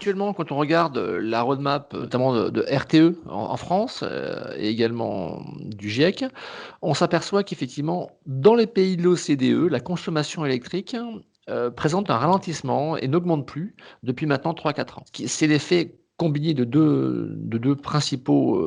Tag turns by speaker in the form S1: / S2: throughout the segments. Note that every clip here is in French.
S1: actuellement, quand on regarde la roadmap, notamment de RTE en France, et également du GIEC, on s'aperçoit qu'effectivement, dans les pays de l'OCDE, la consommation électrique, présente un ralentissement et n'augmente plus depuis maintenant 3-4 ans. C'est l'effet combiné de deux principaux,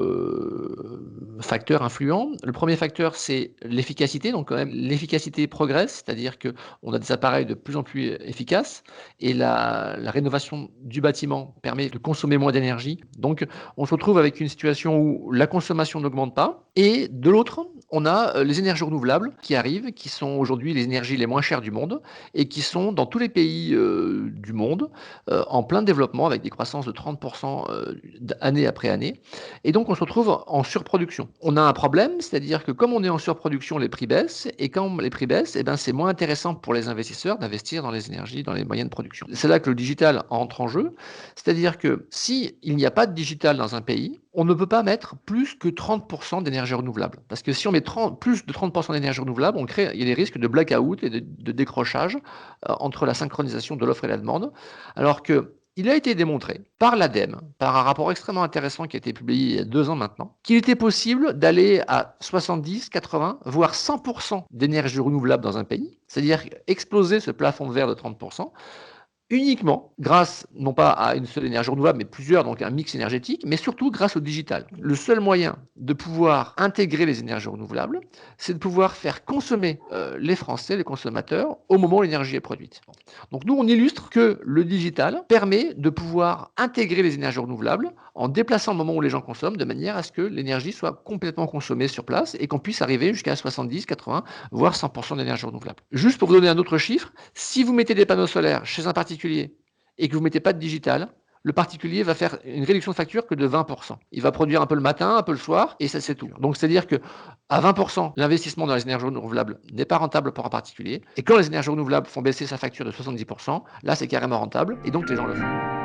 S1: facteurs influents. Le premier facteur, c'est l'efficacité, donc quand même l'efficacité progresse, c'est-à-dire qu'on a des appareils de plus en plus efficaces et la rénovation du bâtiment permet de consommer moins d'énergie. Donc on se retrouve avec une situation où la consommation n'augmente pas et de l'autre, on a, les énergies renouvelables qui arrivent, qui sont aujourd'hui les énergies les moins chères du monde et qui sont dans tous les pays, du monde, en plein développement avec des croissances de 30 année après année et donc on se retrouve en surproduction. On a un problème, c'est-à-dire que comme on est en surproduction, les prix baissent et quand les prix baissent et ben, c'est moins intéressant pour les investisseurs d'investir dans les énergies, dans les moyens de production. C'est là que le digital entre en jeu, c'est-à-dire que si il n'y a pas de digital dans un pays, on ne peut pas mettre plus que 30 d'énergie renouvelable. Parce que si on met plus de 30 d'énergie renouvelable, il y a des risques de blackout et de décrochage entre la synchronisation de l'offre et la demande. Alors que il a été démontré par l'ADEME, par un rapport extrêmement intéressant qui a été publié il y a 2 ans maintenant, qu'il était possible d'aller à 70, 80, voire 100% d'énergie renouvelable dans un pays, c'est-à-dire exploser ce plafond de verre de 30%, uniquement grâce, non pas à une seule énergie renouvelable, mais plusieurs, donc un mix énergétique, mais surtout grâce au digital. Le seul moyen de pouvoir intégrer les énergies renouvelables, c'est de pouvoir faire consommer les Français, les consommateurs, au moment où l'énergie est produite. Donc nous, on illustre que le digital permet de pouvoir intégrer les énergies renouvelables en déplaçant le moment où les gens consomment, de manière à ce que l'énergie soit complètement consommée sur place et qu'on puisse arriver jusqu'à 70, 80, voire 100% d'énergie renouvelable. Juste pour vous donner un autre chiffre, si vous mettez des panneaux solaires chez un particulier et que vous ne mettez pas de digital, le particulier va faire une réduction de facture que de 20%. Il va produire un peu le matin, un peu le soir, et ça c'est tout. Donc c'est-à-dire que à 20%, l'investissement dans les énergies renouvelables n'est pas rentable pour un particulier. Et quand les énergies renouvelables font baisser sa facture de 70%, là c'est carrément rentable, et donc les gens le font.